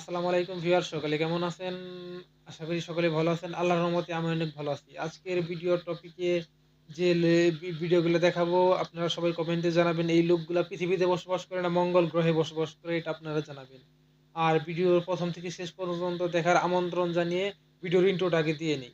আসসালামু আলাইকুম ভিউয়ার, সকলে কেমন আছেন? আশা করি সকলে ভালো আছেন। আল্লাহর রহমতে আমি অনেক ভালো আছি। আজকের ভিডিও টপিকে যে ভিডিওগুলো দেখাবো আপনারা সবাই কমেন্টে জানাবেন এই লোকগুলা পৃথিবীতে বসবাস করে না মঙ্গল গ্রহে বসবাস করে, এটা আপনারা জানাবেন। আর ভিডিওর প্রথম থেকে শেষ পর্যন্ত দেখার আমন্ত্রণ জানিয়ে ভিডিওর ইন্ট্রোটা আগে দিয়ে নিই।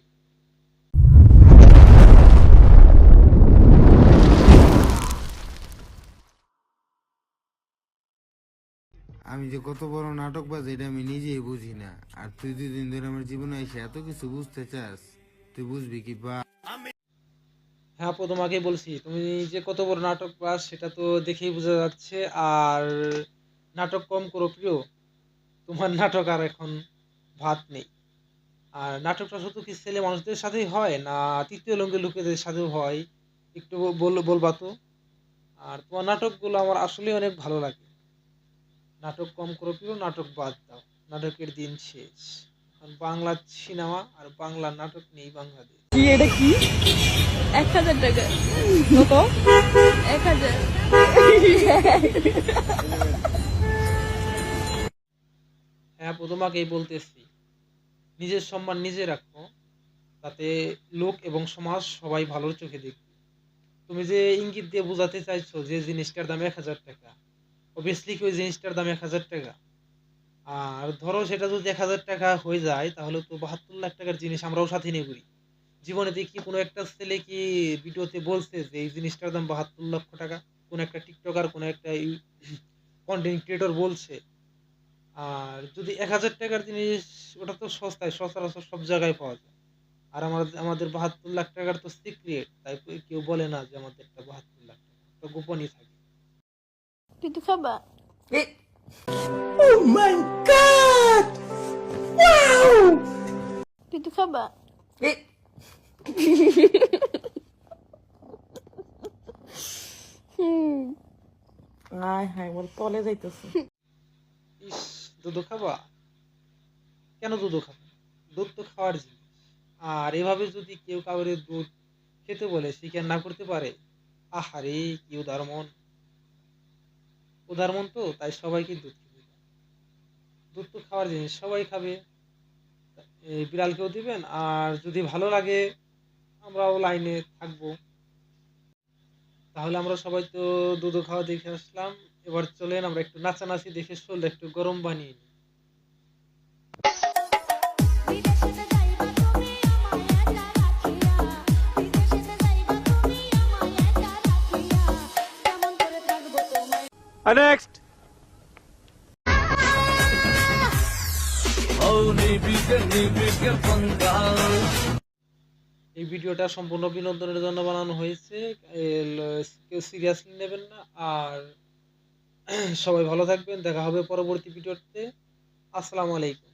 আমি যে কত বড় নাটকবাজ এটা আমি নিজেই বুঝি না। আর তুই 2 দিন ধরে আমার জীবনে এসে এত কিছু বুঝতে চাস, তুই বুঝবি কি বা? হ্যাঁ আপু, তোমাকেই বলছি, তুমি যে কত বড় নাটক পাস সেটা তো দেখেই বোঝা যাচ্ছে। আর নাটক কম করো প্রিয়, তোমার নাটক আর এখন ভাত নেই। আর নাটকটা শুধু কি ছেলে মানুষদের সাথেই হয় না তৃতীয় লিঙ্গের লোকেদের সাথেও হয়? একটু বলবা তো। আর তোমার নাটকগুলো আমার আসলে অনেক ভালো লাগে। নাটক কম করো প্রিয়, নাটক বাদ দাও, নাটকের দিন শেষ। এখন বাংলা সিনেমা আর বাংলা নাটক নেই বাংলাদেশ। কি এটা কি 1,000 টাকা কত 1,000 হ্যাঁ আপু, তোমাকেই বলতেছি, নিজের সম্মান নিজে রাখো, তাতে লোক এবং সমাজ সবাই ভালোর চোখে দেখবে। তুমি যে ইঙ্গিত দিয়ে বোঝাতে চাইছো যে জিনিসটার দাম 1,000 টাকা, অবভিয়াসলি কি ওই জিনিসটার দাম 1,000 টাকা? আর ধরো সেটা যদি 1,000 টাকা হয়ে যায় তাহলে তো 72 লাখ টাকার জিনিস আমরাও সাথে নিয়ে ঘুরি। জীবনে দেখি কোনো একটা ছেলে কি ভিডিওতে বলছে যে এই জিনিসটার দাম 72 লক্ষ টাকা? কোন একটা টিকটকার, কোন একটা কন্টেন্ট ক্রিয়েটর বলছে? আর যদি 1,000 টাকার জিনিস, ওটা তো সস্তায় সচরাচর সব জায়গায় পাওয়া যায়। আর আমাদের 72 লাখ টাকার তো সিক্রেট, তাই কেউ বলে না যে আমাদের একটা 72 লাখ টাকা, তো গোপনই থাকে। পিটু খাবা পিটু খাবা হুম আয় হায় মোর তলে যাইতেছে। ইস, দুধু খাবা? কেন দুধু খাবে? দুধ তো খাওয়ার জিনিস। আর এভাবে যদি কেউ কাউরে দুধ খেতে বলে স্বীকার না করতে পারে, আহারে কি উদার মন! উদার মন তো, তাই সবাইকে দুধ খেতে দেয়। দুধ তো খাওয়ার জিনিস, সবাই খাবে। এই বিড়ালকেও দিবেন, আর যদি ভালো লাগে আমরাও লাইনে থাকবো। তাহলে আমরা সবাই তো দুধ খাওয়া দেখে আসলাম। এবার চলেন আমরা একটু নাচানাচি দেখে শরীরটা একটু গরম বানিয়ে নিই। বিদেশেতে যাইবা তুমি আমায় একা রাখিয়া, বিদেশেতে যাইবা তুমি আমায় একা রাখিয়া, কেমন করে থাকবো তোমায়। এই ভিডিওটা সম্পূর্ণ বিনোদনের জন্য বানানো হয়েছে। কেউ সিরিয়াসলি নেবেন না। আর সবাই ভালো থাকবেন, দেখা হবে পরবর্তী ভিডিওতে। আসসালামু আলাইকুম।